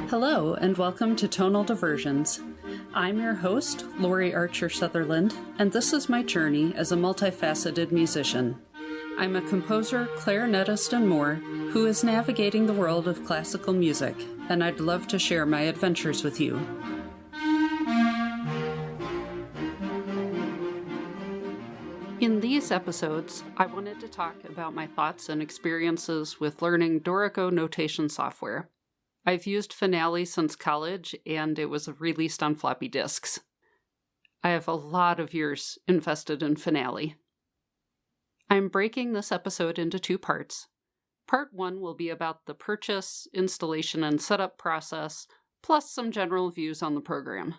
Hello, and welcome to Tonal Diversions. I'm your host, Lori Archer Sutherland, and this is my journey as a multifaceted musician. I'm a composer, clarinetist, and more who is navigating the world of classical music, and I'd love to share my adventures with you. In these episodes, I wanted to talk about my thoughts and experiences with learning Dorico notation software. I've used Finale since college, and it was released on floppy disks. I have a lot of years invested in Finale. I'm breaking this episode into two parts. Part 1 will be about the purchase, installation, and setup process, plus some general views on the program.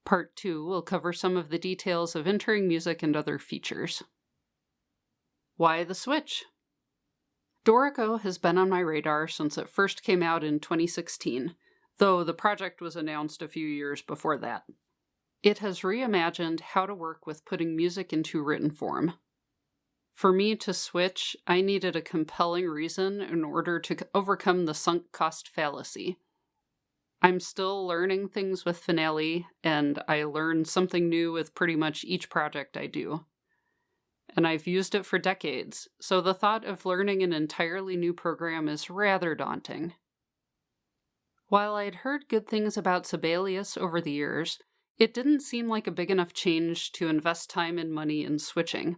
Part 2 will cover some of the details of entering music and other features. Why the switch? Dorico has been on my radar since it first came out in 2016, though the project was announced a few years before that. It has reimagined how to work with putting music into written form. For me to switch, I needed a compelling reason in order to overcome the sunk cost fallacy. I'm still learning things with Finale, and I learn something new with pretty much each project I do. And I've used it for decades, so the thought of learning an entirely new program is rather daunting. While I'd heard good things about Sibelius over the years, it didn't seem like a big enough change to invest time and money in switching.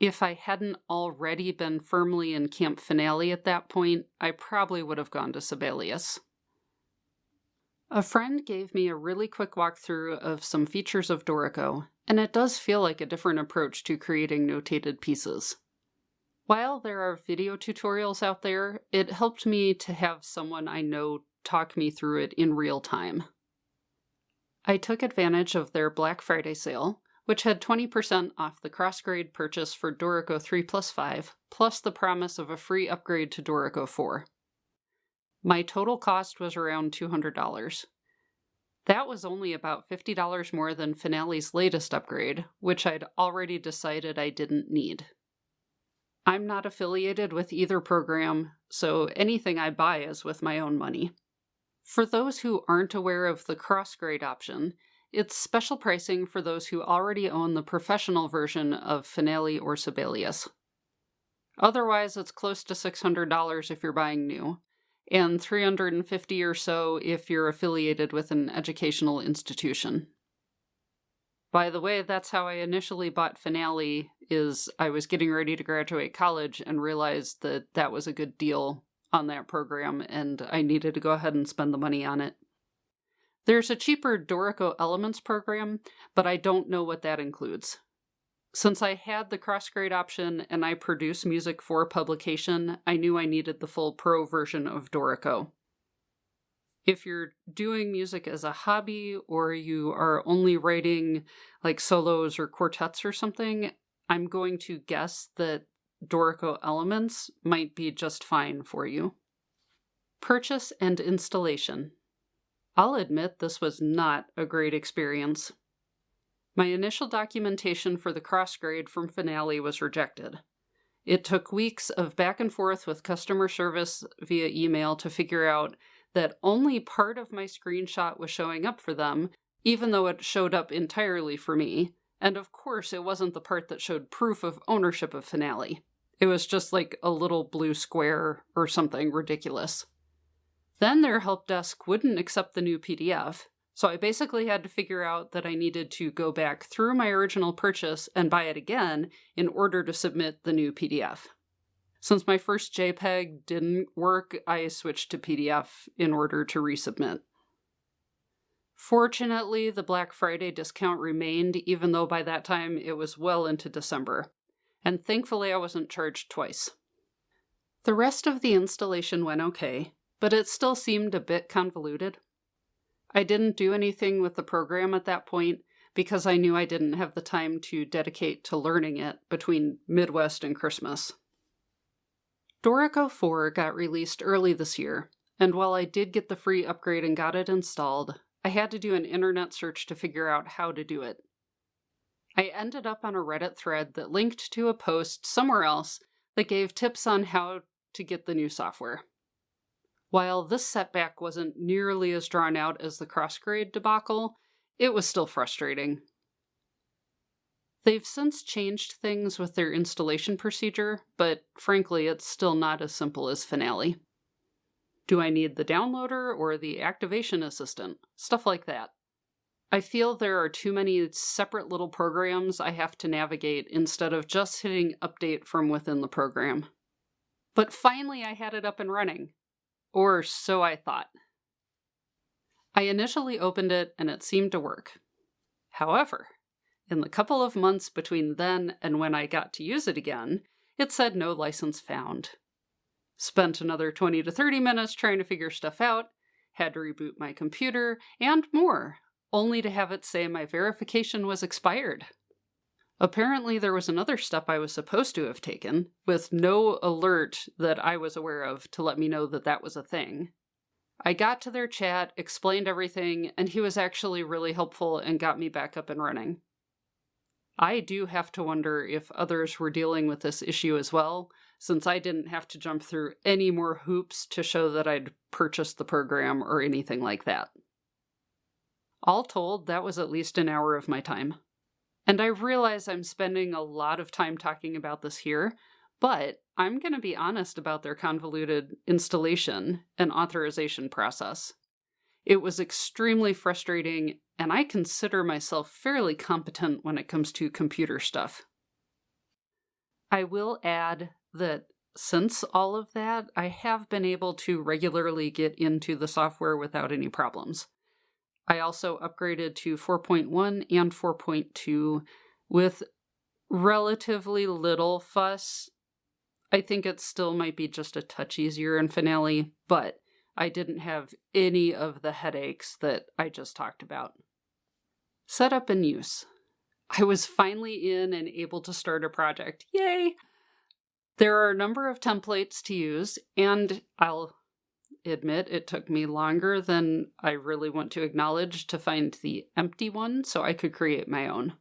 If I hadn't already been firmly in Camp Finale at that point, I probably would have gone to Sibelius. A friend gave me a really quick walkthrough of some features of Dorico, and it does feel like a different approach to creating notated pieces. While there are video tutorials out there, it helped me to have someone I know talk me through it in real time. I took advantage of their Black Friday sale, which had 20% off the cross-grade purchase for Dorico 3+5, plus the promise of a free upgrade to Dorico 4. My total cost was around $200. That was only about $50 more than Finale's latest upgrade, which I'd already decided I didn't need. I'm not affiliated with either program, so anything I buy is with my own money. For those who aren't aware of the cross-grade option, it's special pricing for those who already own the professional version of Finale or Sibelius. Otherwise, it's close to $600 if you're buying new, and $350 or so if you're affiliated with an educational institution. By the way, that's how I initially bought Finale, is I was getting ready to graduate college and realized that that was a good deal on that program, and I needed to go ahead and spend the money on it. There's a cheaper Dorico Elements program, but I don't know what that includes. Since I had the cross-grade option and I produce music for publication, I knew I needed the full pro version of Dorico. If you're doing music as a hobby or you are only writing like solos or quartets or something, I'm going to guess that Dorico Elements might be just fine for you. Purchase and installation. I'll admit this was not a great experience. My initial documentation for the cross-grade from Finale was rejected. It took weeks of back and forth with customer service via email to figure out that only part of my screenshot was showing up for them, even though it showed up entirely for me, and of course it wasn't the part that showed proof of ownership of Finale. It was just like a little blue square or something ridiculous. Then their help desk wouldn't accept the new PDF, so I basically had to figure out that I needed to go back through my original purchase and buy it again in order to submit the new PDF. Since my first JPEG didn't work, I switched to PDF in order to resubmit. Fortunately, the Black Friday discount remained, even though by that time it was well into December, and thankfully I wasn't charged twice. The rest of the installation went okay, but it still seemed a bit convoluted. I didn't do anything with the program at that point because I knew I didn't have the time to dedicate to learning it between Midwest and Christmas. Dorico 4 got released early this year, and while I did get the free upgrade and got it installed, I had to do an internet search to figure out how to do it. I ended up on a Reddit thread that linked to a post somewhere else that gave tips on how to get the new software. While this setback wasn't nearly as drawn out as the cross-grade debacle, it was still frustrating. They've since changed things with their installation procedure, but frankly, it's still not as simple as Finale. Do I need the downloader or the activation assistant? Stuff like that. I feel there are too many separate little programs I have to navigate instead of just hitting update from within the program. But finally I had it up and running. Or so I thought. I initially opened it and it seemed to work. However, in the couple of months between then and when I got to use it again, it said no license found. Spent another 20 to 30 minutes trying to figure stuff out, had to reboot my computer, and more, only to have it say my verification was expired. Apparently there was another step I was supposed to have taken, with no alert that I was aware of to let me know that that was a thing. I got to their chat, explained everything, and he was actually really helpful and got me back up and running. I do have to wonder if others were dealing with this issue as well, since I didn't have to jump through any more hoops to show that I'd purchased the program or anything like that. All told, that was at least an hour of my time. And I realize I'm spending a lot of time talking about this here, but I'm going to be honest about their convoluted installation and authorization process. It was extremely frustrating, and I consider myself fairly competent when it comes to computer stuff. I will add that since all of that, I have been able to regularly get into the software without any problems. I also upgraded to 4.1 and 4.2 with relatively little fuss. I think it still might be just a touch easier in Finale, but I didn't have any of the headaches that I just talked about. Setup and use. I was finally in and able to start a project. Yay! There are a number of templates to use, and I'll admit it took me longer than I really want to acknowledge to find the empty one so I could create my own.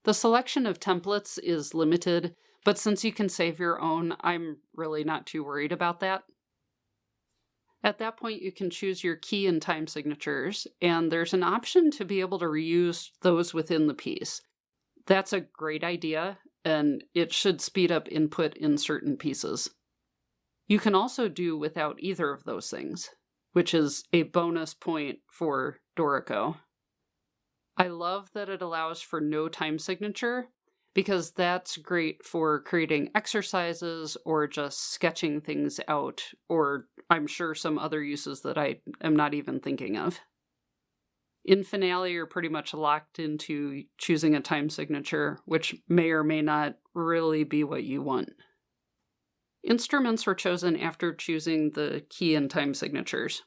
The selection of templates is limited, but since you can save your own, I'm really not too worried about that. At that point, you can choose your key and time signatures, and there's an option to be able to reuse those within the piece. That's a great idea, and it should speed up input in certain pieces. You can also do without either of those things, which is a bonus point for Dorico. I love that it allows for no time signature, because that's great for creating exercises or just sketching things out, or I'm sure some other uses that I am not even thinking of. In Finale, you're pretty much locked into choosing a time signature, which may or may not really be what you want. Instruments were chosen after choosing the key and time signatures.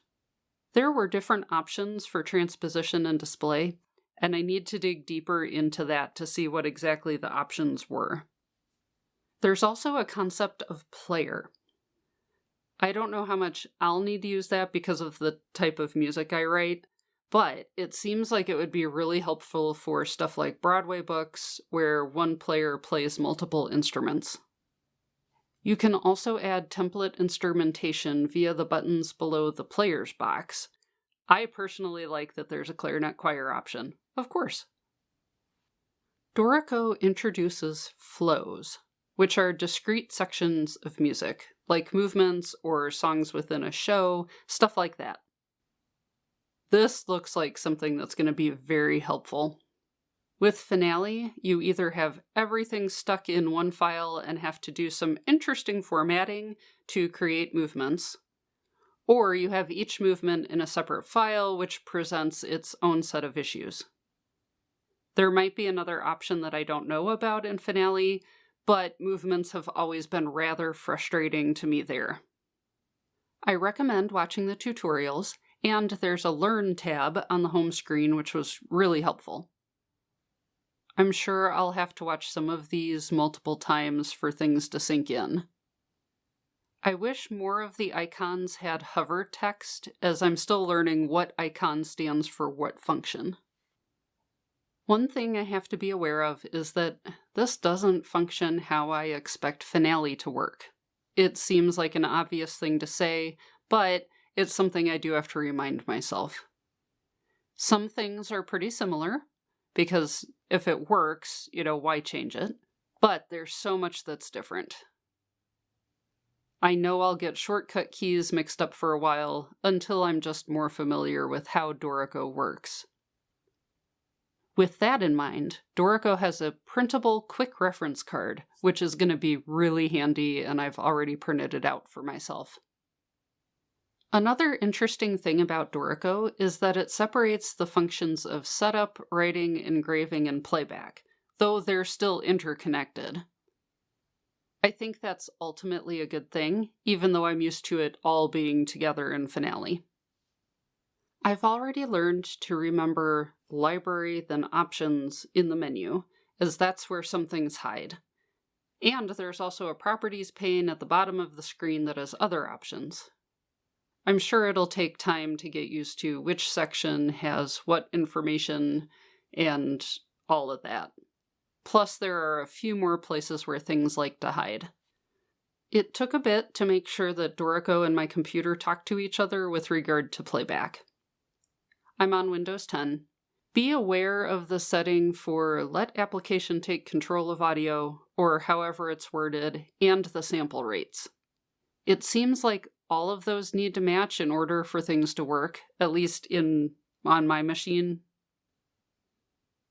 There were different options for transposition and display, and I need to dig deeper into that to see what exactly the options were. There's also a concept of player. I don't know how much I'll need to use that because of the type of music I write, but it seems like it would be really helpful for stuff like Broadway books, where one player plays multiple instruments. You can also add template instrumentation via the buttons below the player's box. I personally like that there's a clarinet choir option, of course. Dorico introduces flows, which are discrete sections of music, like movements or songs within a show, stuff like that. This looks like something that's going to be very helpful. With Finale, you either have everything stuck in one file and have to do some interesting formatting to create movements, or you have each movement in a separate file which presents its own set of issues. There might be another option that I don't know about in Finale, but movements have always been rather frustrating to me there. I recommend watching the tutorials, and there's a Learn tab on the home screen which was really helpful. I'm sure I'll have to watch some of these multiple times for things to sink in. I wish more of the icons had hover text, as I'm still learning what icon stands for what function. One thing I have to be aware of is that this doesn't function how I expect Finale to work. It seems like an obvious thing to say, but it's something I do have to remind myself. Some things are pretty similar, because if it works, why change it? But there's so much that's different. I know I'll get shortcut keys mixed up for a while until I'm just more familiar with how Dorico works. With that in mind, Dorico has a printable quick reference card, which is going to be really handy, and I've already printed it out for myself. Another interesting thing about Dorico is that it separates the functions of setup, writing, engraving, and playback, though they're still interconnected. I think that's ultimately a good thing, even though I'm used to it all being together in Finale. I've already learned to remember library then options in the menu, as that's where some things hide. And there's also a properties pane at the bottom of the screen that has other options. I'm sure it'll take time to get used to which section has what information and all of that. Plus, there are a few more places where things like to hide. It took a bit to make sure that Dorico and my computer talk to each other with regard to playback. I'm on Windows 10. Be aware of the setting for let application take control of audio, or however it's worded, and the sample rates. It seems like all of those need to match in order for things to work, at least on my machine.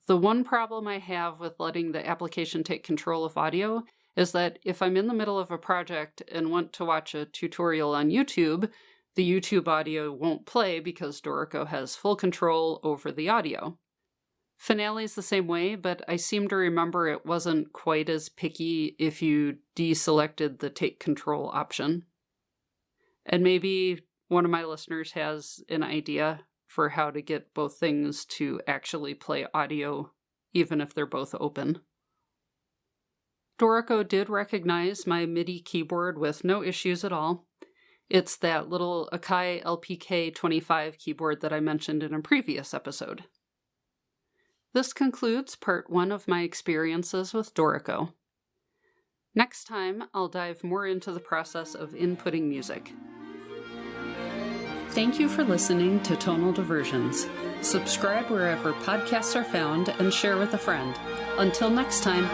The one problem I have with letting the application take control of audio is that if I'm in the middle of a project and want to watch a tutorial on YouTube, the YouTube audio won't play because Dorico has full control over the audio. Finale's the same way, but I seem to remember it wasn't quite as picky if you deselected the take control option. And maybe one of my listeners has an idea for how to get both things to actually play audio, even if they're both open. Dorico did recognize my MIDI keyboard with no issues at all. It's that little Akai LPK25 keyboard that I mentioned in a previous episode. This concludes part 1 of my experiences with Dorico. Next time, I'll dive more into the process of inputting music. Thank you for listening to Tonal Diversions. Subscribe wherever podcasts are found and share with a friend. Until next time.